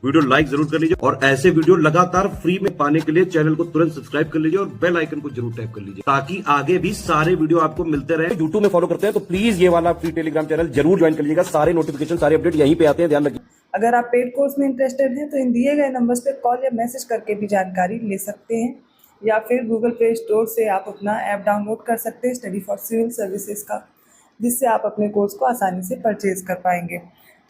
Video like जरूर कर लीजिए और ऐसे वीडियो लगातार फ्री में पाने के लिए चैनल को तुरंत सब्सक्राइब कर लीजिए और बेल आइकन को जरूर टैप कर लीजिए ताकि आगे भी सारे वीडियो आपको मिलते रहे। यूट्यूब में फॉलो करते हैं तो प्लीज ये वाला फ्री टेलीग्राम चैनल जरूर ज्वाइन कर लीजिएगा। सारे नोटिफिकेशन सारे अपडेट यहीं पे आते हैं, ध्यान रखिए। अगर आप पेड कोर्स में इंटरेस्टेड हैं तो इन दिए गए नंबर्स पे कॉल या मैसेज करके भी जानकारी ले सकते हैं, या फिर गूगल प्ले स्टोर से आप अपना ऐप डाउनलोड कर सकते हैं स्टडी फॉर सिविल सर्विसेज का, जिससे आप अपने कोर्स को आसानी से परचेज कर पाएंगे।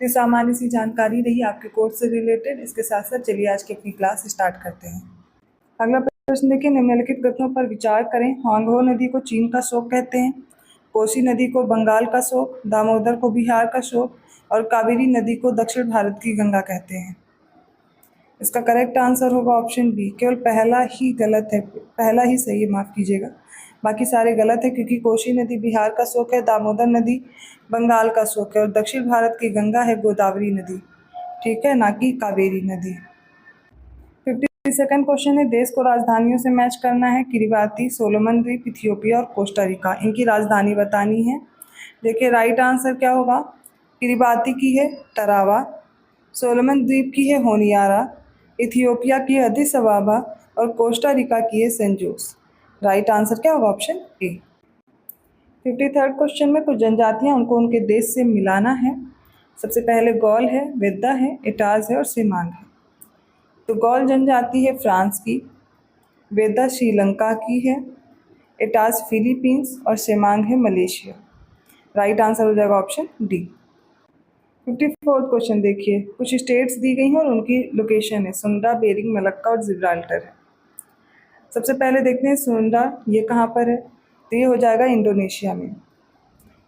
तो सामान्य सी जानकारी रही आपके कोर्स से रिलेटेड। इसके साथ साथ चलिए आज की अपनी क्लास स्टार्ट करते हैं। अगला प्रश्न देखिए, निम्नलिखित कथनों पर विचार करें। होंगहो नदी को चीन का शोक कहते हैं, कोसी नदी को बंगाल का शोक, दामोदर को बिहार का शोक और कावेरी नदी को दक्षिण भारत की गंगा कहते हैं। इसका करेक्ट आंसर होगा ऑप्शन बी। केवल पहला ही गलत है, पहला ही सही है, माफ़ कीजिएगा, बाकी सारे गलत है, क्योंकि कोसी नदी बिहार का शोक है, दामोदर नदी बंगाल का शोक है और दक्षिण भारत की गंगा है गोदावरी नदी, ठीक है, ना कि कावेरी नदी। 52nd क्वेश्चन है, देश को राजधानियों से मैच करना है। किरिबाती, सोलोमन द्वीप, इथियोपिया और कोस्टा रिका, इनकी राजधानी बतानी है। देखिए राइट आंसर क्या होगा। किरिबाती की है टरावा, सोलोमन द्वीप की है होनियारा, इथियोपिया की है अदिस अबाबा और कोस्टा रिका की है सेंट जोस। राइट आंसर क्या होगा ऑप्शन ए। 53rd क्वेश्चन में कुछ जनजातियां उनको उनके देश से मिलाना है। सबसे पहले गौल है, वेद्दा है, इटाज है और सेमांग है। तो गौल जनजाति है फ्रांस की, वेद्दा श्रीलंका की है, इटाज फिलीपींस और सेमांग है मलेशिया। राइट आंसर हो जाएगा ऑप्शन डी। 54th क्वेश्चन देखिए, कुछ स्टेट्स दी गई हैं और उनकी लोकेशन है। सुंडा, बेरिंग, मलक्का और जिब्राल्टर है। सबसे पहले देखते हैं सुंडा, ये कहाँ पर है, तो ये हो जाएगा इंडोनेशिया में।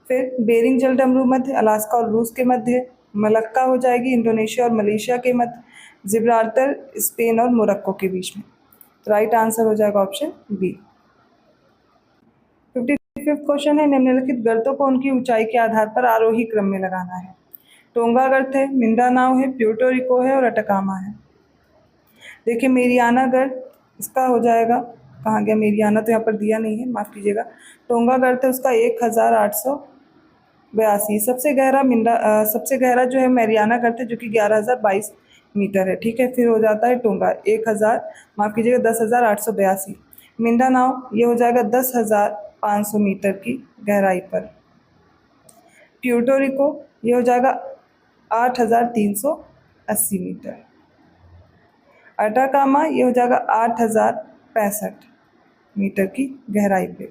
फिर बेरिंग जलडमरू मध्य अलास्का और रूस के मध्य है। मलक्का हो जाएगी इंडोनेशिया और मलेशिया के मध्य। जिब्राल्टर स्पेन और मोरक्को के बीच में। तो राइट आंसर हो जाएगा ऑप्शन बी। 55th क्वेश्चन है, निम्नलिखित गर्तों को उनकी ऊंचाई के आधार पर आरोही क्रम में लगाना है। टोंगा गर्त है, मिंडानाओ है, प्यूर्टो रिको है और अटकामा है। देखिए मेरियाना गर्त, इसका हो जाएगा, कहाँ गया मेरियाना, तो यहाँ पर दिया नहीं है, माफ़ कीजिएगा। टोंगा गर्त है उसका 1882। सबसे गहरा जो है मेरियाना गर्त है, जो कि 11,022 मीटर है, ठीक है। फिर हो जाता है टोंगा 10,882। मिंडानाओ ये हो जाएगा 10,500 मीटर की गहराई पर। प्यूर्टो रिको ये हो जाएगा 8,380 मीटर। अटाकामा ये हो जाएगा 8,065 मीटर की गहराई पे।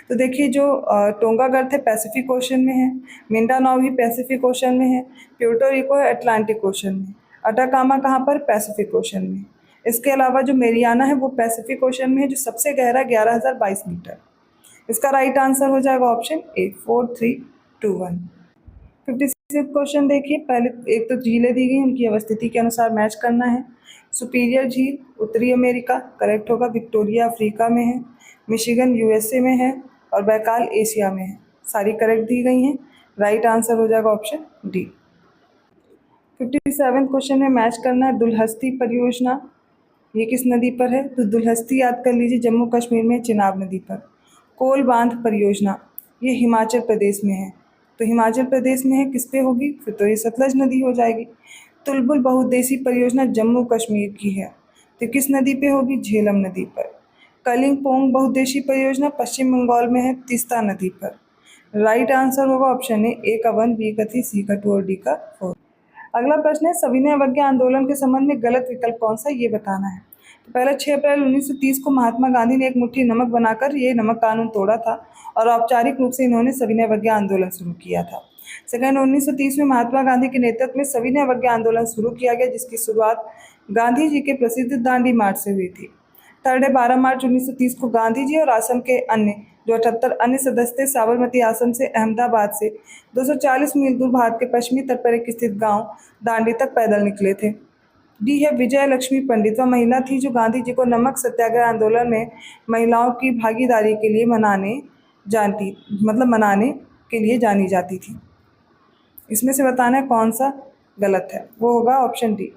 तो देखिए जो टोंगा गर्त है पैसिफिक ओशन में है, मिंडानाओ भी पैसिफिक ओशन में है, प्यूर्टो रिको है अटलांटिक ओशन में, अटाकामा कहाँ पर, पैसिफिक ओशन में। इसके अलावा जो मेरियाना है वो पैसिफिक ओशन में है, जो सबसे गहरा 11,022 मीटर। इसका राइट आंसर हो जाएगा ऑप्शन ए, 4321। 56th क्वेश्चन देखिए, पहले एक तो झीलें दी गई, उनकी अवस्थिति के अनुसार मैच करना है। सुपीरियर झील उत्तरी अमेरिका, करेक्ट होगा, विक्टोरिया अफ्रीका में है, मिशिगन यूएसए में है और बैकाल एशिया में है। सारी करेक्ट दी गई हैं। राइट आंसर हो जाएगा ऑप्शन डी। 57th क्वेश्चन में मैच करना है। दुलहस्ती परियोजना ये किस नदी पर है, तो दुलहस्ती याद कर लीजिए जम्मू कश्मीर में चिनाब नदी पर। कोल बांध परियोजना ये हिमाचल प्रदेश में है, तो हिमाचल प्रदेश में है, किस पे होगी, फिर तो ये सतलज नदी हो जाएगी। तुलबुल बहुउद्देशीय परियोजना जम्मू कश्मीर की है, तो किस नदी पे होगी, झेलम नदी पर। कलिंगपोंग बहुउद्देशीय परियोजना पश्चिम बंगाल में है, तीस्ता नदी पर। राइट आंसर होगा ऑप्शन ए का 1, बी का 3, सी का 2 और डी का 4। अगला प्रश्न है, सविनय अवज्ञा आंदोलन के संबंध में गलत विकल्प कौन सा, ये बताना है। तो पहले 6 अप्रैल 1930 को महात्मा गांधी ने एक मुट्ठी नमक बनाकर ये नमक कानून तोड़ा था और औपचारिक रूप से इन्होंने सविनय अवज्ञा आंदोलन शुरू किया था। सेकंड, 1930 में महात्मा गांधी के नेतृत्व में सविनय अवज्ञा आंदोलन शुरू किया गया, जिसकी शुरुआत गांधी जी के प्रसिद्ध दांडी मार्च से हुई थी। थर्ड है, 12 मार्च 1930 को गांधी जी और आश्रम के अन्य जो 78 अन्य सदस्य थे साबरमती आश्रम से अहमदाबाद से 240 मील दूर भारत के पश्चिमी तट पर एक स्थित गांव दांडी तक पैदल निकले थे। डी है, विजय लक्ष्मी पंडित, वह महिला थी जो गांधी जी को नमक सत्याग्रह आंदोलन में महिलाओं की भागीदारी के लिए मनाने के लिए जानी जाती थी। इसमें से बताना है कौन सा गलत है, वो होगा ऑप्शन डी,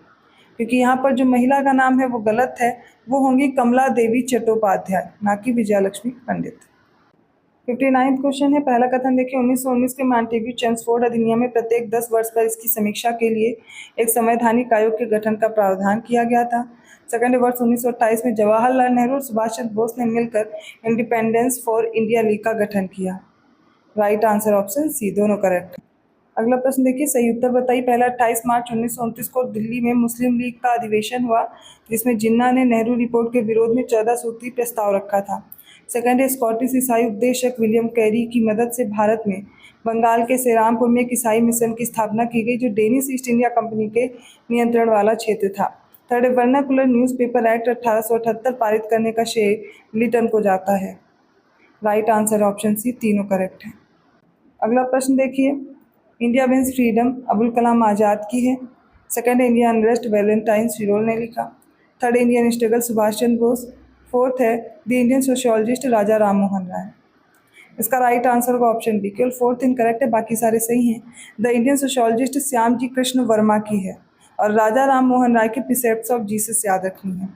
क्योंकि यहाँ पर जो महिला का नाम है वो गलत है, वो होंगी कमला देवी चट्टोपाध्याय, ना कि विजया लक्ष्मी पंडित। 59 क्वेश्चन है। पहला कथन देखिए, 1919 के मॉन्टेग्यू चेम्सफोर्ड अधिनियम में प्रत्येक 10 वर्ष पर इसकी समीक्षा के लिए एक संवैधानिक आयोग के गठन का प्रावधान किया गया था। सेकंड है, वर्ष 1928 में जवाहरलाल नेहरू और सुभाष चंद्र बोस ने मिलकर इंडिपेंडेंस फॉर इंडिया लीग का गठन किया। राइट आंसर ऑप्शन सी, दोनों करेक्ट। अगला प्रश्न देखिए, सही उत्तर बताइए। पहला, 28 मार्च 1929 को दिल्ली में मुस्लिम लीग का अधिवेशन हुआ जिसमें जिन्ना ने नेहरू रिपोर्ट के विरोध में 14 सूत्री प्रस्ताव रखा था। सेकंड है, स्कॉटिश ईसाई उपदेशक विलियम कैरी की मदद से भारत में बंगाल के सेरामपुर में एक ईसाई मिशन की स्थापना की गई जो डेनिश ईस्ट इंडिया कंपनी के नियंत्रण वाला क्षेत्र था। थर्ड है, वर्नाकुलर न्यूज़पेपर एक्ट 1878 पारित करने का श्रेय लिटन को जाता है। राइट आंसर ऑप्शन सी, तीनों करेक्ट है। अगला प्रश्न देखिए, India wins freedom Abul Kalam Azad की है। सेकंड है, इंडियन अनरेस्ट वैलेंटाइन शिरोल ने लिखा। Third, Indian struggle Subhash Chandra Bose. Fourth है, द इंडियन सोशियोलॉजिस्ट राजा राम मोहन राय। इसका राइट आंसर होगा ऑप्शन बी, केवल फोर्थ इनकरेक्ट है, बाकी सारे सही हैं। The Indian sociologist Shyam ji Krishna Verma की है और राजा राम मोहन राय के प्रिसेप्ट्स ऑफ जीसस याद रखनी है।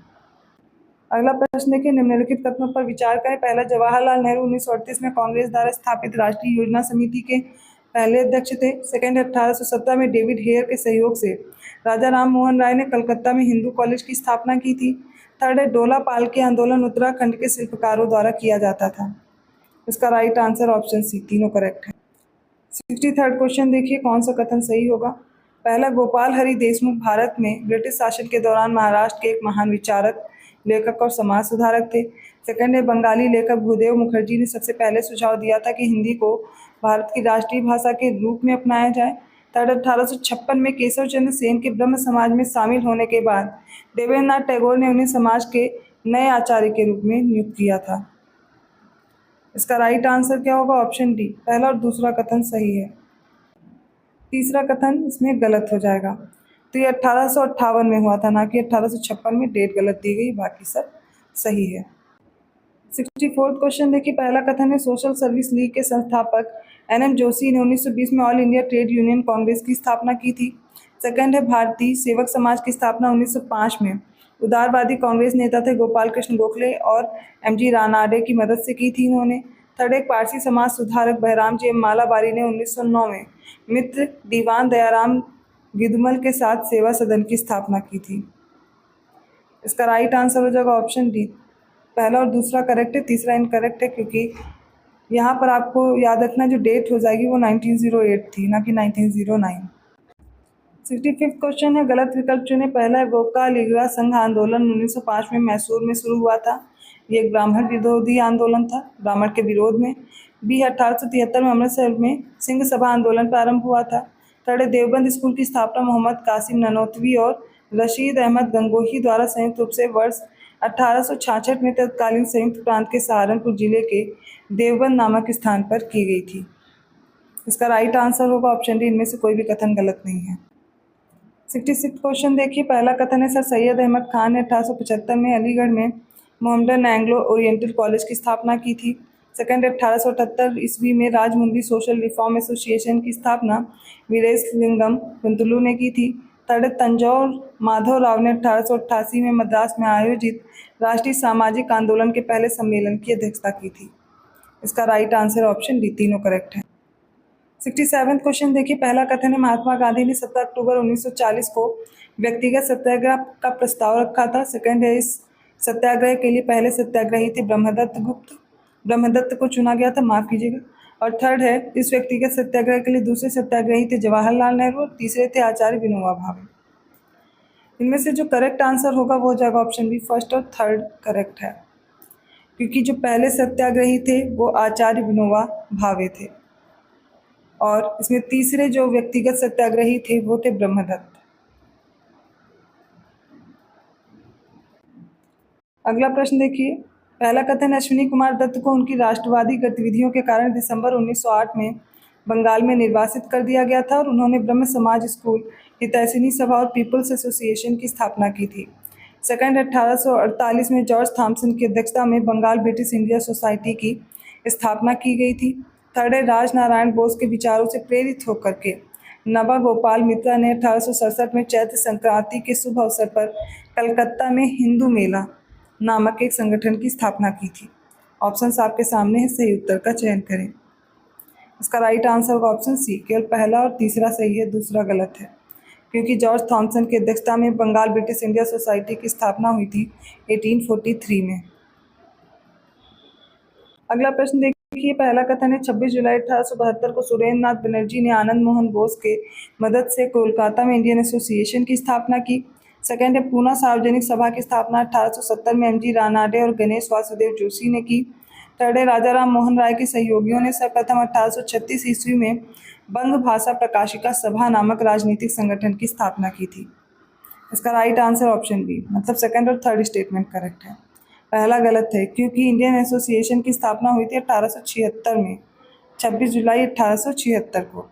अगला प्रश्न देखिए, निम्नलिखित कथनों पर विचार करें। पहला, जवाहरलाल नेहरू 1938 में कांग्रेस द्वारा स्थापित राष्ट्रीय योजना समिति के पहले अध्यक्ष थे। सेकंड, 1817 में डेविड हेयर के सहयोग से राजा राम मोहन राय ने कलकत्ता में हिंदू कॉलेज की स्थापना की थी। थर्ड है, डोला पालकी आंदोलन उत्तराखंड के शिल्पकारों द्वारा किया जाता था। इसका राइट आंसर ऑप्शन सी, तीनों करेक्ट है। 63rd क्वेश्चन देखिए, कौन सा कथन सही होगा। पहला, गोपाल हरि देशमुख भारत में ब्रिटिश शासन के दौरान महाराष्ट्र के एक महान विचारक, लेखक और समाज सुधारक थे। सेकंड है, बंगाली लेखक भूदेव मुखर्जी ने सबसे पहले सुझाव दिया था कि हिंदी को भारत की राष्ट्रीय भाषा के रूप में अपनाया जाए। थर्ड, 1856 में केशव चंद्र सेन के ब्रह्म समाज में शामिल होने के बाद देवेंद्रनाथ टैगोर ने उन्हें समाज के नए आचार्य के रूप में नियुक्त किया था। इसका राइट आंसर क्या होगा, ऑप्शन डी, पहला और दूसरा कथन सही है। तीसरा कथन इसमें गलत हो जाएगा। तो ये 1858 में हुआ था, ना कि 1856 में। डेट गलत दी गई, बाकी सब सही है। 64th क्वेश्चन देखिए, पहला कथन है, सोशल सर्विस लीग के संस्थापक एनएम जोशी ने 1920 में all India trade union Congress की स्थापना की थी। सेकंड है, भारतीय सेवक समाज की स्थापना 1905 में उदारवादी कांग्रेस नेता थे गोपाल कृष्ण गोखले और एमजी रानाडे की मदद से की थी इन्होंने। थर्ड, एक पारसी समाज सुधारक बहराम जी मालाबारी ने 1909 में मित्र दीवान दयाराम गिदमल के साथ सेवा सदन की स्थापना की थी। इसका राइट आंसर हो जाएगा ऑप्शन डी, पहला और दूसरा करेक्ट है, तीसरा इनकरेक्ट है, क्योंकि यहाँ पर आपको याद रखना जो डेट हो जाएगी वो 1908 थी, ना कि 1909। 65th क्वेश्चन है, गलत विकल्प चुने। पहला, गोका लिगरा संघ आंदोलन 1905 में मैसूर में शुरू हुआ था। ये एक ब्राह्मण विरोधी आंदोलन था, ब्राह्मण के विरोध में। बी, 1873 में अमृतसर में सिंह सभा आंदोलन प्रारंभ हुआ था। थर्ड, देवबंद स्कूल की स्थापना मोहम्मद कासिम ननोतवी और रशीद अहमद गंगोही द्वारा संयुक्त रूप से वर्ष 1866 में तत्कालीन संयुक्त प्रांत के सहारनपुर जिले के देवबंद नामक स्थान पर की गई थी। इसका राइट आंसर होगा ऑप्शन डी, इनमें से कोई भी कथन गलत नहीं है। 66 क्वेश्चन देखिए, पहला कथन है, सर सैयद अहमद खान ने 1875 में अलीगढ़ में मोहम्मदन एंग्लो ओरिएंटल कॉलेज की स्थापना की थी। सेकंड, 1878 ईस्वी में राजमुंदी सोशल रिफॉर्म एसोसिएशन की स्थापना वीरेशलिंगम कुंतलू ने की थी। थर्ड, तंजौर माधव राव ने 1888 में मद्रास में आयोजित राष्ट्रीय सामाजिक आंदोलन के पहले सम्मेलन की अध्यक्षता की थी। इसका राइट आंसर ऑप्शन डी, तीनों करेक्ट है। 67th क्वेश्चन देखिए, पहला कथन है, महात्मा गांधी ने 17 अक्टूबर 1940 को व्यक्तिगत सत्याग्रह का प्रस्ताव रखा था। सेकंड है, इस सत्याग्रह के लिए पहले सत्याग्रही थे ब्रह्मदत्त को चुना गया था, माफ कीजिएगा। और थर्ड है, इस व्यक्तिगत सत्याग्रह के लिए दूसरे सत्याग्रही थे जवाहरलाल नेहरू और तीसरे थे आचार्य विनोबा भावे। इनमें से जो करेक्ट आंसर होगा वो हो जाएगा ऑप्शन बी, फर्स्ट और थर्ड करेक्ट है, क्योंकि जो पहले सत्याग्रही थे वो आचार्य विनोबा भावे थे और इसमें तीसरे जो व्यक्तिगत सत्याग्रही थे वो थे ब्रह्मदत्त। अगला प्रश्न देखिए, पहला कथन, अश्विनी कुमार दत्त को उनकी राष्ट्रवादी गतिविधियों के कारण दिसंबर 1908 में बंगाल में निर्वासित कर दिया गया था और उन्होंने ब्रह्म समाज स्कूल, हितैषिणी सभा और पीपल्स एसोसिएशन की स्थापना की थी। सेकंड, 1848 में जॉर्ज थॉमसन की अध्यक्षता में बंगाल ब्रिटिश इंडिया सोसाइटी की स्थापना की गई थी। थर्ड है, राजनारायण बोस के विचारों से प्रेरित होकर के नवा गोपाल मित्रा ने 1867 में चैत्र संक्रांति के शुभ अवसर पर कलकत्ता में हिंदू मेला नामक एक संगठन की स्थापना की थी। ऑप्शन आपके सामने है, सही उत्तर का चयन करें। इसका राइट आंसर होगा ऑप्शन सी, केवल पहला और तीसरा सही है, दूसरा गलत है, क्योंकि जॉर्ज थॉमसन की अध्यक्षता में बंगाल ब्रिटिश इंडिया सोसाइटी की स्थापना हुई थी 1843 में। अगला प्रश्न देखिए, पहला कथन है 26 जुलाई 1872 को सुरेंद्र नाथ बनर्जी ने आनंद मोहन बोस के मदद से कोलकाता में इंडियन एसोसिएशन की स्थापना की। सेकंड है पूना सार्वजनिक सभा की स्थापना 1870 में एम जी रानाडे और गणेश वासुदेव जोशी ने की। थर्ड है राजा राम मोहन राय के सहयोगियों ने सर्वप्रथम 1836 ईस्वी में बंग भाषा प्रकाशिका सभा नामक राजनीतिक संगठन की स्थापना की थी। इसका राइट आंसर ऑप्शन बी, मतलब सेकंड और थर्ड स्टेटमेंट करेक्ट है। पहला गलत है, क्योंकि इंडियन एसोसिएशन की स्थापना हुई थी 1876 में, 26 जुलाई 1876 को।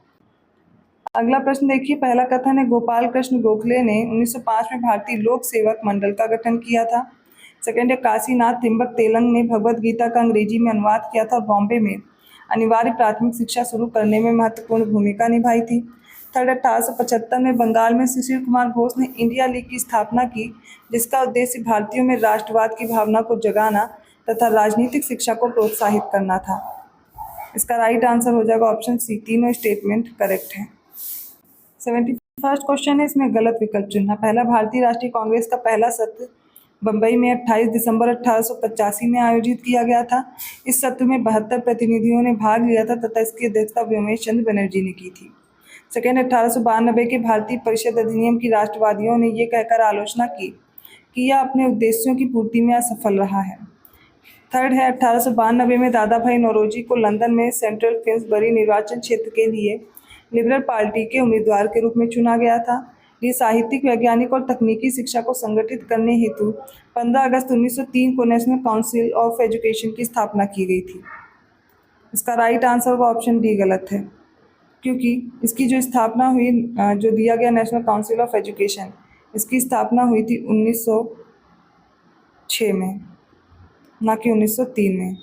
अगला प्रश्न देखिए, पहला कथन है गोपाल कृष्ण गोखले ने 1905 में भारतीय लोक सेवक मंडल का गठन किया था। सेकंड है काशीनाथ तिम्बक तेलंग ने भगवत गीता का अंग्रेजी में अनुवाद किया था और बॉम्बे में अनिवार्य प्राथमिक शिक्षा शुरू करने में महत्वपूर्ण भूमिका निभाई थी। थर्ड 1875 में बंगाल में सुशील कुमार घोष ने इंडिया लीग की स्थापना की, जिसका उद्देश्य भारतीयों में राष्ट्रवाद की भावना को जगाना तथा राजनीतिक शिक्षा को प्रोत्साहित करना था। इसका राइट आंसर हो जाएगा ऑप्शन सी, तीनों स्टेटमेंट करेक्ट है। 71st क्वेश्चन है, इसमें गलत विकल्प चुनना। पहला, भारतीय राष्ट्रीय कांग्रेस का पहला सत्र बंबई में 28 दिसंबर 1885 में आयोजित किया गया था। इस सत्र में 72 प्रतिनिधियों ने भाग लिया था तथा इसकी अध्यक्षता व्योमेश चंद्र बनर्जी ने की थी। सेकेंड, 1892 के भारतीय परिषद अधिनियम की राष्ट्रवादियों ने ये कहकर आलोचना की कि यह अपने उद्देश्यों की पूर्ति में असफल रहा है। थर्ड है 1892 में दादा भाई नौरोजी को लंदन में सेंट्रल फिन्सबरी निर्वाचन क्षेत्र के लिए लिबरल पार्टी के उम्मीदवार के रूप में चुना गया था। ये साहित्यिक, वैज्ञानिक और तकनीकी शिक्षा को संगठित करने हेतु 15 अगस्त 1903 को नेशनल काउंसिल ऑफ एजुकेशन की स्थापना की गई थी। इसका राइट आंसर होगा ऑप्शन डी, गलत है, क्योंकि इसकी जो स्थापना हुई, जो दिया गया नेशनल काउंसिल ऑफ एजुकेशन, इसकी स्थापना हुई थी 1906 में, ना कि 1903 में।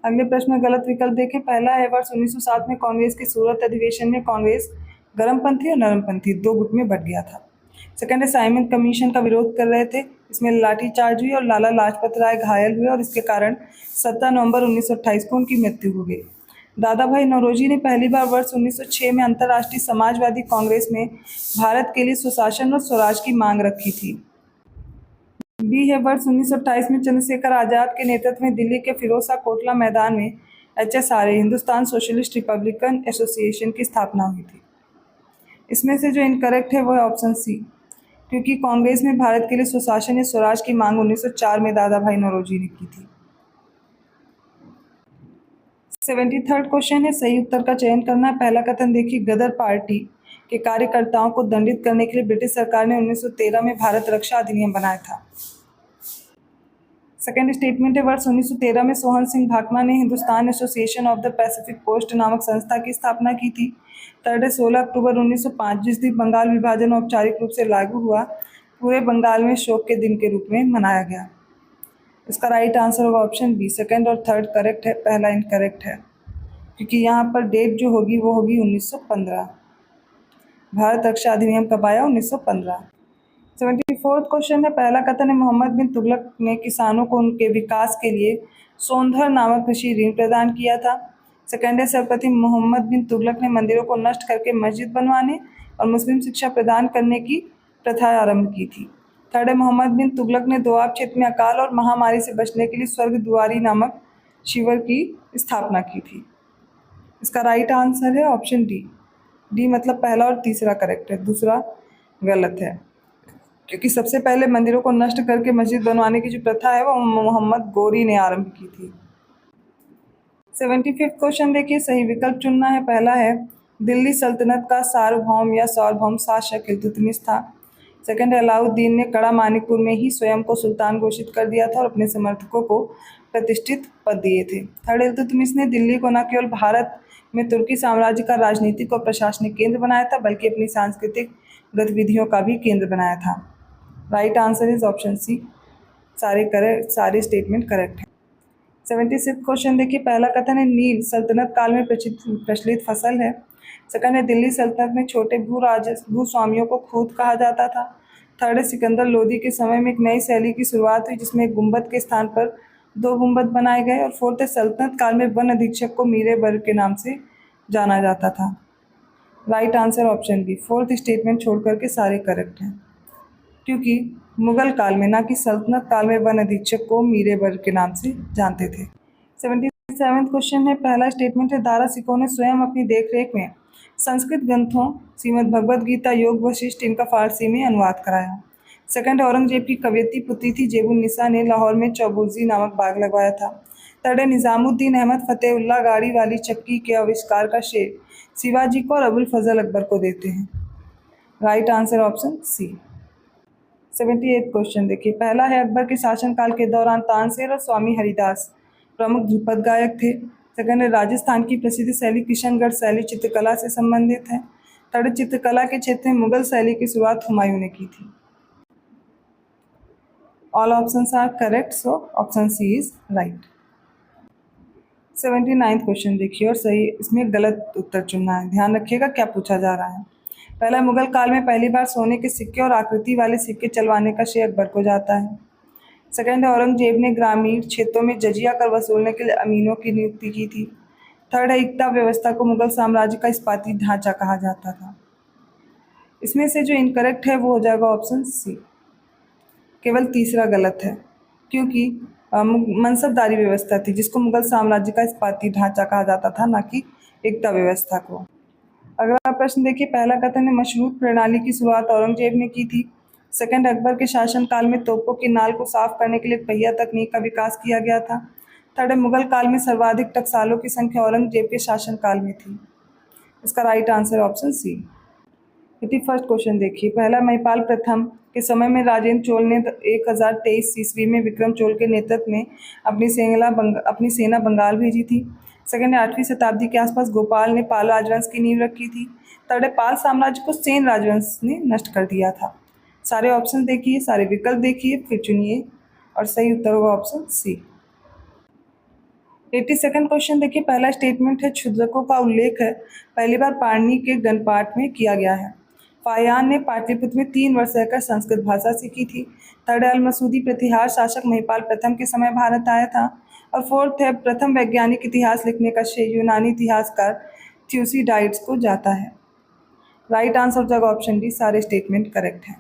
अगले प्रश्न में गलत विकल्प देखें। पहला है वर्ष 1907 में कांग्रेस के सूरत अधिवेशन में कांग्रेस गर्मपंथी और नरमपंथी दो गुट में बंट गया था। सेकंड है साइमन कमीशन का विरोध कर रहे थे, इसमें लाठीचार्ज हुई और लाला लाजपत राय घायल हुए और इसके कारण 17 नवंबर 1928 को उनकी मृत्यु हो गई। दादा भाई नौरोजी ने पहली बार वर्ष 1906 में अंतर्राष्ट्रीय समाजवादी कांग्रेस में भारत के लिए सुशासन और स्वराज की मांग रखी थी। बी है वर्ष 1928 में चंद्रशेखर आजाद के नेतृत्व में दिल्ली के फिरोजशाह कोटला मैदान में HSRA Hindustan socialist Republican association की स्थापना हुई थी। इसमें से जो इनकरेक्ट है वो है ऑप्शन सी, क्योंकि कांग्रेस में भारत के लिए सुशासन या स्वराज की मांग 1904 में दादा भाई नौरोजी ने की थी। 73rd क्वेश्चन है, सही उत्तर का चयन करना है। पहला कथन देखिए, गदर पार्टी के कार्यकर्ताओं को दंडित करने के लिए ब्रिटिश सरकार ने 1913 में भारत रक्षा अधिनियम बनाया था। सेकेंड स्टेटमेंट है, वर्ष 1913 में सोहन सिंह भाकमा ने Hindustan association of the Pacific Coast नामक संस्था की स्थापना की थी। थर्ड है 16 अक्टूबर 1905, जिस दिन बंगाल विभाजन औपचारिक रूप से लागू हुआ, पूरे बंगाल में शोक के दिन के रूप में मनाया गया। इसका राइट आंसर होगा ऑप्शन बी, सेकंड और थर्ड करेक्ट है, पहला इनकरेक्ट है, क्योंकि यहाँ पर डेट जो होगी वो होगी 1915। भारत रक्षा अधिनियम कब आया? 1915। 74th क्वेश्चन है, पहला कथन है मोहम्मद बिन तुगलक ने किसानों को उनके विकास के लिए सोंधर नामक कृषि ऋण प्रदान किया था। सेकंड है सर्वप्रथम मोहम्मद बिन तुगलक ने मंदिरों को नष्ट करके मस्जिद बनवाने और मुस्लिम शिक्षा प्रदान करने की प्रथा आरंभ की थी। थर्ड है मोहम्मद बिन तुगलक ने दोआब क्षेत्र में अकाल और महामारी से बचने के लिए स्वर्ग दुआरी नामक शिविर की स्थापना की थी। इसका राइट आंसर है ऑप्शन डी। डी मतलब पहला और तीसरा करेक्ट है, दूसरा गलत है, क्योंकि सबसे पहले मंदिरों को नष्ट करके मस्जिद बनवाने की जो प्रथा है वो मोहम्मद गोरी ने आरंभ की थी। 75th क्वेश्चन देखिए, सही विकल्प चुनना है। पहला है दिल्ली सल्तनत का सार्वभौम या सार्वभौम शासक इल्तुतमिश था। सेकंड है अलाउद्दीन ने कड़ा मानिकपुर में ही स्वयं को सुल्तान घोषित कर दिया था और अपने समर्थकों को प्रतिष्ठित पद दिए थे। थर्ड, इल्तुतमिश ने दिल्ली को न केवल भारत में तुर्की साम्राज्य का राजनीतिक और प्रशासनिक केंद्र बनाया था, बल्कि अपनी सांस्कृतिक गतिविधियों का भी केंद्र बनाया था। Right answer is option C, सारे स्टेटमेंट करेक्ट हैं। 76th क्वेश्चन देखिए, पहला कथन है नील सल्तनत काल में प्रचलित फसल है। सेकंड है दिल्ली सल्तनत में छोटे भूस्वामियों को खूत कहा जाता था। थर्ड है सिकंदर लोदी के समय में एक नई शैली की शुरुआत हुई, जिसमें एक गुंबद के स्थान पर 2 गुंबद बनाए गए। और 4th है सल्तनत काल में वन अधीक्षक को मीरे बर्ग के नाम से जाना जाता था। Right answer option B. 4th statement छोड़ करके सारे करेक्ट हैं, क्योंकि मुगल काल में ना कि सल्तनत काल में वन अधीक्षक को मीरे बर्ग के नाम से जानते थे। 77th क्वेश्चन है, पहला स्टेटमेंट है दारा सिकों ने स्वयं अपनी देखरेख में संस्कृत ग्रंथों श्रीमद् भगवद गीता, योग वशिष्ठ इनका फारसी में अनुवाद कराया। सेकंड, औरंगजेब की कवयित्री पुत्री थी जेबुन्निसा ने लाहौर में चौबुर्जी नामक बाग लगवाया था। थर्ड है निजामुद्दीन अहमद फतेहुल्ला गाड़ी वाली चक्की के आविष्कार का श्रेय शिवाजी को और अबुल फजल अकबर को देते हैं। Right answer option C. 78th question देखिए, पहला है अकबर के शासनकाल के दौरान तानसेन और स्वामी हरिदास प्रमुख ध्रुपद गायक थे। सेकंड है राजस्थान की प्रसिद्ध शैली किशनगढ़ शैली चित्रकला से संबंधित है। थर्ड, चित्रकला के क्षेत्र में मुगल शैली की शुरुआत हुमायूं ने की थी। All options are correct, so option C is right. 79th question देखिए और सही इसमें गलत उत्तर चुनना है। ध्यान रखिएगा क्या पूछा जा रहा है। पहला, मुगल काल में पहली बार सोने के सिक्के और आकृति वाले सिक्के चलवाने का श्रेय अकबर को जाता है। सेकंड है औरंगजेब ने ग्रामीण क्षेत्रों में जजिया कर वसूलने के लिए अमीनों की नियुक्ति की थी। थर्ड है इक्ता व्यवस्था को मुगल साम्राज्य का इस्पाती ढांचा कहा जाता था। इसमें से जो इनकरेक्ट है वो हो जाएगा ऑप्शन सी। केवल तीसरा गलत है, क्योंकि मनसबदारी व्यवस्था थी जिसको मुगल साम्राज्य का इस्पाती ढांचा कहा जाता था, ना कि एकता व्यवस्था को। अगला प्रश्न देखिए, पहला कथन है मशरूत प्रणाली की शुरुआत औरंगजेब ने की थी। सेकंड, अकबर के शासनकाल में तोपों की नाल को साफ करने के लिए पहिया तकनीक का विकास किया गया था। थर्ड, मुगल काल में सर्वाधिक टकसालों की संख्या औरंगजेब के शासनकाल में थी। इसका right answer option C. 81st question देखिए, पहला, महिपाल प्रथम के समय में राजेंद्र चोल ने 1023 ईस्वी में विक्रम चोल के नेतृत्व में अपनी सेना बंगाल भेजी थी। सेकंड, 8वीं शताब्दी के आसपास गोपाल ने पाल राजवंश की नींव रखी थी। थर्ड, पाल साम्राज्य को सेन राजवंश ने नष्ट कर दिया था। सारे ऑप्शन देखिए, सारे विकल्प देखिए, फिर चुनिए और सही उत्तर होगा ऑप्शन सी। 82nd क्वेश्चन देखिए, पहला स्टेटमेंट है क्षुद्रकों का उल्लेख है पहली बार पाणिनि के गणपाठ में किया गया है। फाहियान ने पाटलिपुत्र में 3 वर्ष रहकर संस्कृत भाषा सीखी थी। थर्ड, अल मसूदी प्रतिहार शासक महिपाल प्रथम के समय भारत आया था। और फोर्थ है प्रथम वैज्ञानिक इतिहास लिखने का श्रेय यूनानी इतिहासकार थ्यूसिडाइड्स को जाता है। राइट आंसर हो जाएगा ऑप्शन डी, सारे स्टेटमेंट करेक्ट हैं।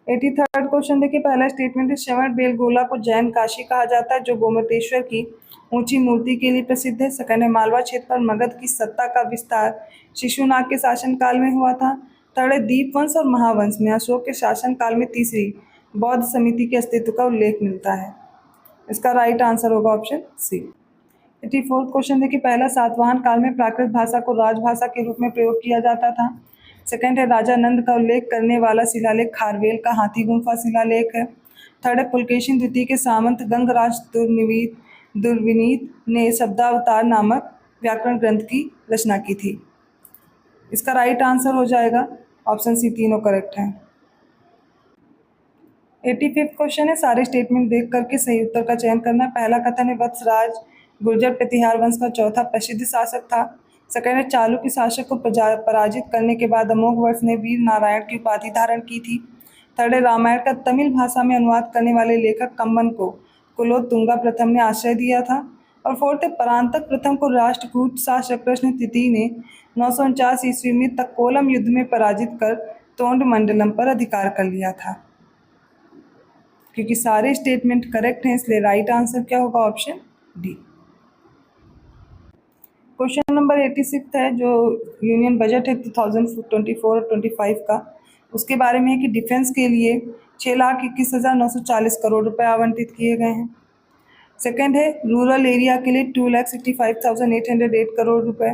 83rd क्वेश्चन देखिए, पहला स्टेटमेंट है श्रवण बेलगोला को जैन काशी कहा जाता है जो गोमतेश्वर की ऊंची मूर्ति के लिए प्रसिद्ध है। सेकंड है मालवा क्षेत्र पर मगध की सत्ता का विस्तार शिशुनाग के शासनकाल में हुआ था। थर्ड है दीपवंश और महावंश में अशोक के शासनकाल में तीसरी बौद्ध समिति के अस्तित्व का उल्लेख मिलता है। इसका राइट आंसर होगा ऑप्शन सी। 84th क्वेश्चन देखिए, पहला, सातवाहन काल में प्राकृत भाषा को राजभाषा के रूप में प्रयोग किया जाता था। सेकंड है राजा नंद का उल्लेख करने वाला शिलालेख खारवेल का हाथी गुम्फा शिलालेख है। थर्ड है पुलकेशिन द्वितीय के सामंत गंगराज दुर्विनीत ने शब्दावतार नामक व्याकरण ग्रंथ की रचना की थी। इसका राइट आंसर हो जाएगा ऑप्शन सी, तीनों करेक्ट हैं। 85th क्वेश्चन है, सारे स्टेटमेंट देख करके सही उत्तर का चयन करना। पहला कथन है वत्सराज गुर्जर प्रतिहार वंश का चौथा प्रसिद्ध शासक था। सेकंड है चालुक्य शासक को पराजित करने के बाद अमोघ वर्ष ने वीर नारायण की उपाधि धारण की थी। थर्ड है रामायण का तमिल भाषा में अनुवाद करने वाले लेखक कम्बन को कुलोत्तुंगा प्रथम ने आश्रय दिया था। और फोर्थ है परांतक प्रथम को राष्ट्रकूट शासक कृष्ण तृतीय ने 949 ईस्वी में तक्कोलम युद्ध में पराजित कर तोंड मंडलम पर अधिकार कर लिया था। क्योंकि सारे स्टेटमेंट करेक्ट हैं इसलिए राइट आंसर क्या होगा ऑप्शन डी। क्वेश्चन नंबर 86 है जो यूनियन बजट है 2024 और 25 का, उसके बारे में है कि डिफेंस के लिए 6,21,940 करोड़ रुपए आवंटित किए गए हैं। सेकंड है रूरल एरिया के लिए 2,65,808 करोड़ रुपए।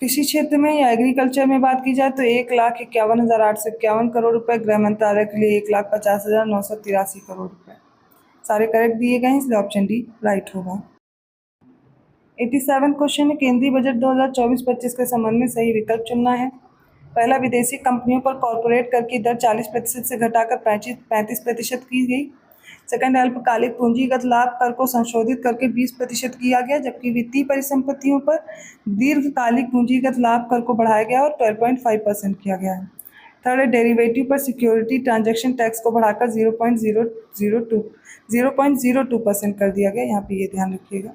कृषि क्षेत्र में या एग्रीकल्चर में बात की जाए तो 1,51,851 करोड़ रुपए। गृह मंत्रालय के लिए 1,50,983 करोड़ रुपए। सारे करेक्ट दिए गए हैं इसलिए ऑप्शन डी राइट होगा। 87 क्वेश्चन है केंद्रीय बजट 2024-25 के संबंध में सही विकल्प चुनना है। पहला, विदेशी कंपनियों पर कॉर्पोरेट कर की दर 40% से घटाकर 35% की गई। सेकंड, अल्पकालिक पूंजीगत लाभ कर को संशोधित करके 20% किया गया, जबकि वित्तीय परिसंपत्तियों पर दीर्घकालिक पूंजीगत लाभ कर को बढ़ाया गया और 12.5% किया गया है। थर्ड है डेरिवेटिव पर सिक्योरिटी ट्रांजैक्शन टैक्स को बढ़ाकर 0.02% कर दिया गया। यहाँ पे ये ध्यान रखिएगा।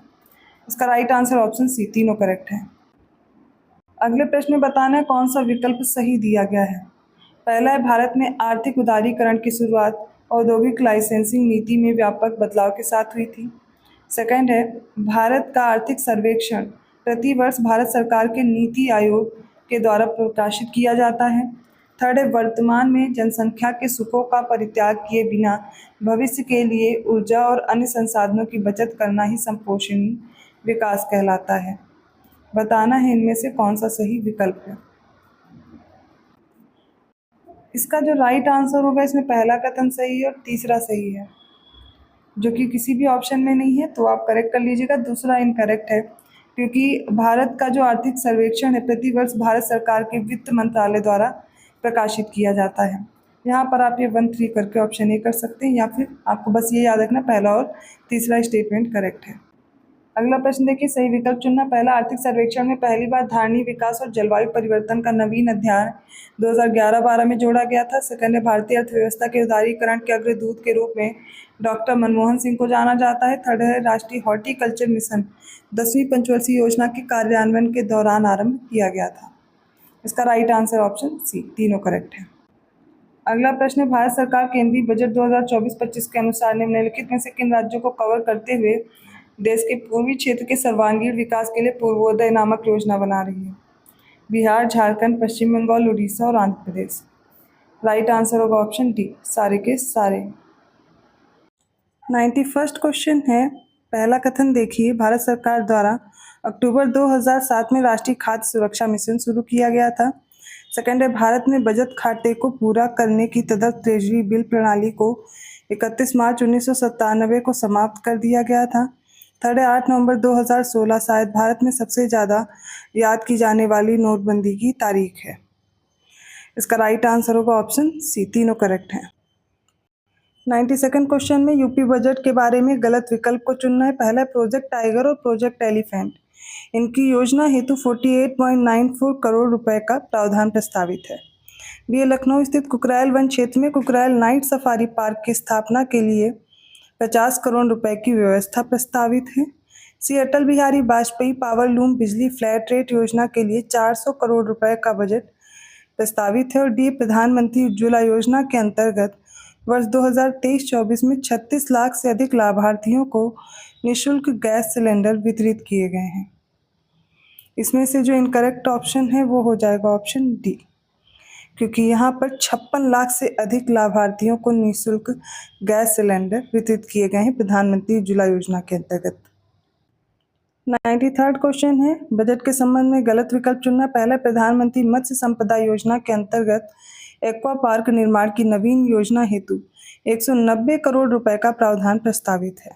इसका राइट आंसर ऑप्शन सी, तीनों करेक्ट है। अगले प्रश्न में बताना है कौन सा विकल्प सही दिया गया है। पहला है भारत में आर्थिक उदारीकरण की शुरुआत औद्योगिक लाइसेंसिंग नीति में व्यापक बदलाव के साथ हुई थी। सेकंड है भारत का आर्थिक सर्वेक्षण प्रति वर्ष भारत सरकार के नीति आयोग के द्वारा प्रकाशित किया जाता है। थर्ड है वर्तमान में जनसंख्या के सुखों का परित्याग किए बिना भविष्य के लिए ऊर्जा और अन्य संसाधनों की बचत करना ही संपोषणीय विकास कहलाता है। बताना है इनमें से कौन सा सही विकल्प है। इसका जो राइट आंसर होगा इसमें पहला कथन सही है और तीसरा सही है, जो कि किसी भी ऑप्शन में नहीं है, तो आप करेक्ट कर लीजिएगा। दूसरा इनकरेक्ट है, क्योंकि भारत का जो आर्थिक सर्वेक्षण है प्रति वर्ष भारत सरकार के वित्त मंत्रालय द्वारा प्रकाशित किया जाता है। यहाँ पर आप ये 1, 3 करके ऑप्शन ए कर सकते हैं, या फिर आपको बस ये याद रखना पहला और तीसरा स्टेटमेंट करेक्ट है। अगला प्रश्न देखिए, सही विकल्प चुनना। पहला, आर्थिक सर्वेक्षण में पहली बार धारणीय विकास और जलवायु परिवर्तन का नवीन अध्याय 2011-12 में जोड़ा गया था। सेकंड है भारतीय अर्थव्यवस्था के उदारीकरण के अग्रदूत के रूप में डॉक्टर मनमोहन सिंह को जाना जाता है। थर्ड है राष्ट्रीय हॉर्टिकल्चर मिशन 10वीं पंचवर्षीय योजना के कार्यान्वयन के दौरान आरंभ किया गया था। इसका राइट आंसर ऑप्शन सी, तीनों करेक्ट है। अगला प्रश्न है, भारत सरकार केंद्रीय बजट 2024-25 के अनुसार निम्नलिखित में से किन राज्यों को कवर करते हुए देश के पूर्वी क्षेत्र के सर्वांगीण विकास के लिए पूर्वोदय नामक योजना बना रही है। बिहार, झारखंड, पश्चिम बंगाल, उड़ीसा और आंध्र प्रदेश। राइट आंसर होगा ऑप्शन डी, सारे के सारे। 91st क्वेश्चन है, पहला कथन देखिए, भारत सरकार द्वारा अक्टूबर 2007 में राष्ट्रीय खाद्य सुरक्षा मिशन शुरू किया गया था। सेकंड है भारत में बजट घाटे को पूरा करने की तदर्थ ट्रेजरी बिल प्रणाली को 31 मार्च 1997 को समाप्त कर दिया गया था। थर्ड है 8 नवंबर 2016 शायद भारत में सबसे ज़्यादा याद की जाने वाली नोटबंदी की तारीख है। इसका राइट आंसर होगा ऑप्शन सी, तीनों करेक्ट हैं। 92nd क्वेश्चन में यूपी बजट के बारे में गलत विकल्प को चुनना है। पहला है प्रोजेक्ट टाइगर और प्रोजेक्ट एलिफेंट, इनकी योजना हेतु 48.94 करोड़ रुपए का प्रावधान प्रस्तावित है। बी, लखनऊ स्थित कुकरायल वन क्षेत्र में कुकरायल नाइट सफारी पार्क की स्थापना के लिए 50 करोड़ रुपए की व्यवस्था प्रस्तावित है। सी, अटल बिहारी वाजपेयी पावर लूम बिजली फ्लैट रेट योजना के लिए 400 करोड़ रुपए का बजट प्रस्तावित है। और डी, प्रधानमंत्री उज्ज्वला योजना के अंतर्गत वर्ष 2023-24 में 36 लाख से अधिक लाभार्थियों को निःशुल्क गैस सिलेंडर वितरित किए गए हैं। इसमें से जो इनकरेक्ट ऑप्शन है वो हो जाएगा ऑप्शन डी, क्योंकि यहाँ पर 56 लाख से अधिक लाभार्थियों को निःशुल्क गैस सिलेंडर वितरित किए गए हैं प्रधानमंत्री उज्ज्वला योजना के अंतर्गत। 93rd क्वेश्चन है, बजट के संबंध में गलत विकल्प चुनना। पहला, प्रधानमंत्री मत्स्य संपदा योजना के अंतर्गत एक्वा पार्क निर्माण की नवीन योजना हेतु 190 करोड़ रुपए का प्रावधान प्रस्तावित है।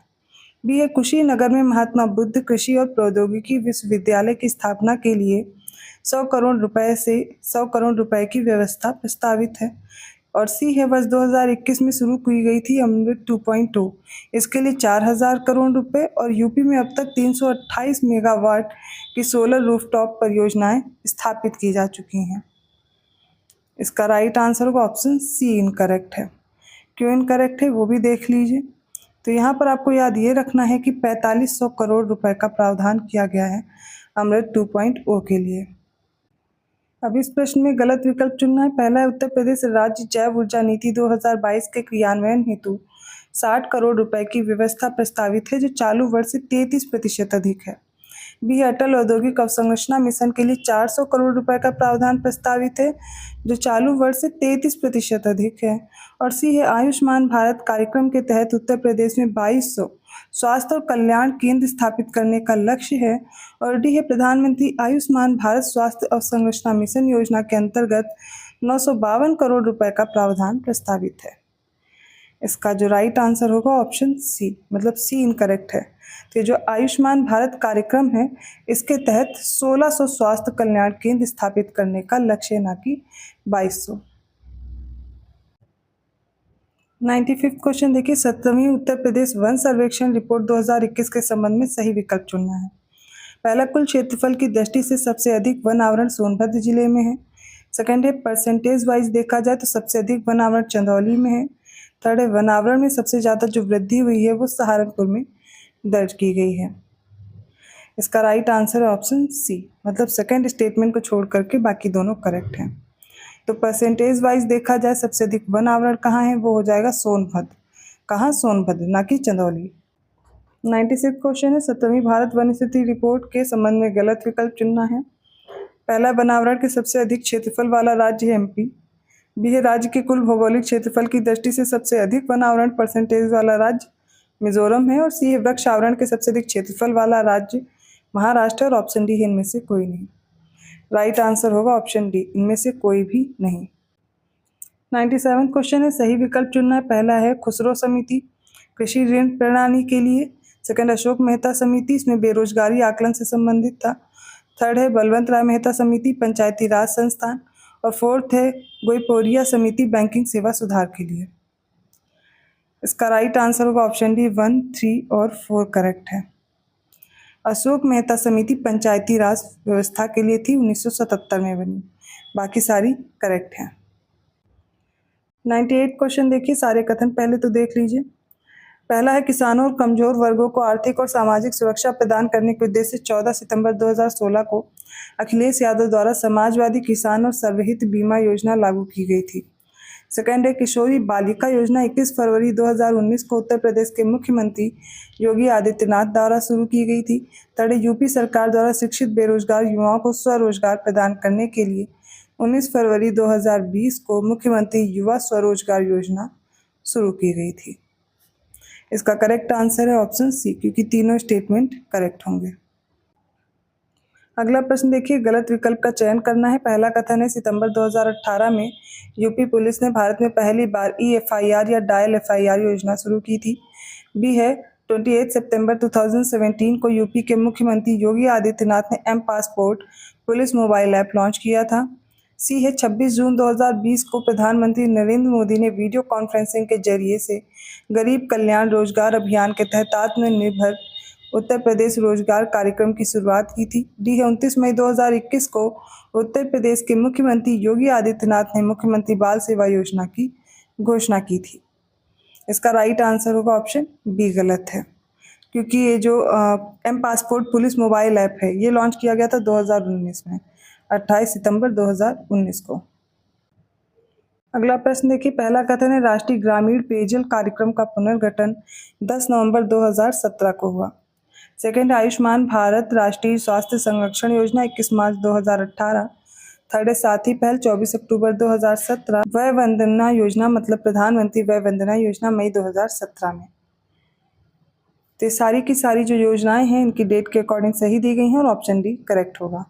बी, कुशीनगर में महात्मा बुद्ध कृषि और प्रौद्योगिकी विश्वविद्यालय की स्थापना के लिए 100 करोड़ रुपए की व्यवस्था प्रस्तावित है। और सी है वर्ष 2021 में शुरू की गई थी अमृत 2.0, इसके लिए 4000 करोड़ रुपए और यूपी में अब तक 328 मेगावाट की सोलर रूफटॉप परियोजनाएं स्थापित की जा चुकी हैं। इसका राइट आंसर होगा ऑप्शन सी, इनकरेक्ट है। क्यों इनकरेक्ट है वो भी देख लीजिए। तो यहाँ पर आपको याद ये रखना है कि 4500 करोड़ रुपए का प्रावधान किया गया है अमृत 2.0 के लिए। अब इस प्रश्न में गलत विकल्प चुनना है। पहला है उत्तर प्रदेश राज्य जैव ऊर्जा नीति 2022 के क्रियान्वयन हेतु 60 करोड़ रुपए की व्यवस्था प्रस्तावित है, जो चालू वर्ष से 33% अधिक है। बी, अटल औद्योगिक अवसंरचना मिशन के लिए 400 करोड़ रुपए का प्रावधान प्रस्तावित है, जो चालू वर्ष से 33% अधिक है। और सी है आयुष्मान भारत कार्यक्रम के तहत उत्तर प्रदेश में 2200 स्वास्थ्य और कल्याण केंद्र स्थापित करने का लक्ष्य है। और डी है प्रधानमंत्री आयुष्मान भारत स्वास्थ्य अवसंरचना मिशन योजना के अंतर्गत 952 करोड़ रुपए का प्रावधान प्रस्तावित है। इसका जो राइट आंसर होगा ऑप्शन सी, मतलब सी इनकरेक्ट है। तो जो आयुष्मान भारत कार्यक्रम है इसके तहत 1600 स्वास्थ्य कल्याण केंद्र स्थापित करने का लक्ष्य है, ना कि 2200। 95th क्वेश्चन देखिए, 7वीं उत्तर प्रदेश वन सर्वेक्षण रिपोर्ट 2021 के संबंध में सही विकल्प चुनना है। पहला, कुल क्षेत्रफल की दृष्टि से सबसे अधिक वन आवरण सोनभद्र जिले में है। सेकेंड है परसेंटेज वाइज देखा जाए तो सबसे अधिक वन आवरण चंदौली में है। थर्ड है वन आवरण में सबसे ज़्यादा जो वृद्धि हुई है वो सहारनपुर में दर्ज की गई है। इसका राइट आंसर है ऑप्शन सी, मतलब सेकेंड स्टेटमेंट को छोड़ करके बाकी दोनों करेक्ट हैं। तो परसेंटेज वाइज देखा जाए सबसे अधिक वन आवरण कहाँ है, वो हो जाएगा सोनभद्र। कहाँ? सोनभद्र, ना कि चंदौली। 96 क्वेश्चन है, 17वीं भारत वन स्थिति रिपोर्ट के संबंध में गलत विकल्प चुनना है। पहला, वनावरण के सबसे अधिक क्षेत्रफल वाला राज्य है एमपी। बी है, राज्य के कुल भौगोलिक क्षेत्रफल की दृष्टि से सबसे अधिक वनावरण परसेंटेज वाला राज्य मिजोरम है। और सी है, वृक्ष आवरण के सबसे अधिक क्षेत्रफल वाला राज्य महाराष्ट्र। और ऑप्शन डी है, इनमें से कोई नहीं। राइट आंसर होगा ऑप्शन डी, इनमें से कोई भी नहीं। 97 क्वेश्चन है, सही विकल्प चुनना है। पहला है खुसरो समिति, कृषि ऋण प्रणाली के लिए। सेकंड, अशोक मेहता समिति, इसमें बेरोजगारी आकलन से संबंधित था। थर्ड है बलवंत राय मेहता समिति, पंचायती राज संस्थान। और फोर्थ है गोईपोरिया समिति, बैंकिंग सेवा सुधार के लिए। इसका राइट आंसर होगा ऑप्शन डी, 1, 3 और 4 करेक्ट है। अशोक मेहता समिति पंचायती राज व्यवस्था के लिए थी, 1977 में बनी। बाकी सारी करेक्ट है। 98 क्वेश्चन देखिए, सारे कथन पहले तो देख लीजिए। पहला है, किसानों और कमजोर वर्गों को आर्थिक और सामाजिक सुरक्षा प्रदान करने के उद्देश्य से 14 सितंबर 2016 को अखिलेश यादव द्वारा समाजवादी किसान और सर्वहित बीमा योजना लागू की गई थी। सेकंड है, किशोरी बालिका योजना 21 फरवरी 2019 को उत्तर प्रदेश के मुख्यमंत्री योगी आदित्यनाथ द्वारा शुरू की गई थी। थर्ड है, यूपी सरकार द्वारा शिक्षित बेरोजगार युवाओं को स्वरोजगार प्रदान करने के लिए 19 फरवरी 2020 को मुख्यमंत्री युवा स्वरोजगार योजना शुरू की गई थी। इसका करेक्ट आंसर है ऑप्शन सी, क्योंकि तीनों स्टेटमेंट करेक्ट होंगे। अगला प्रश्न देखिए, गलत विकल्प का चयन करना है। पहला कथन है, सितंबर 2018 में यूपी पुलिस ने भारत में पहली बार EFIR या डायल FIR योजना शुरू की थी। बी है, 28 सितंबर 2017 को यूपी के मुख्यमंत्री योगी आदित्यनाथ ने M passport police mobile app launch किया था। सी है, 26 जून 2020 को प्रधानमंत्री नरेंद्र मोदी ने वीडियो कॉन्फ्रेंसिंग के जरिए से गरीब कल्याण रोजगार अभियान के तहत आत्मनिर्भर उत्तर प्रदेश रोजगार कार्यक्रम की शुरुआत की थी। डी है, 29 मई 2021 को उत्तर प्रदेश के मुख्यमंत्री योगी आदित्यनाथ ने मुख्यमंत्री बाल सेवा योजना की घोषणा की थी। इसका राइट आंसर होगा ऑप्शन बी, गलत है, क्योंकि ये जो M passport police mobile app है ये लॉन्च किया गया था 2019 में, 28 सितंबर 2019 को। अगला प्रश्न देखिए, पहला कथन है, राष्ट्रीय ग्रामीण पेयजल कार्यक्रम का पुनर्गठन 10 नवंबर 2017 को हुआ। सेकंड, आयुष्मान भारत राष्ट्रीय स्वास्थ्य संरक्षण योजना 21 मार्च 2018। थर्ड है, साथी पहल 24 अक्टूबर 2017। वय वंदना योजना मतलब प्रधानमंत्री वय वंदना योजना मई 2017 में। तो सारी की सारी जो योजनाएं हैं इनकी डेट के अकॉर्डिंग सही दी गई हैं और ऑप्शन डी करेक्ट होगा।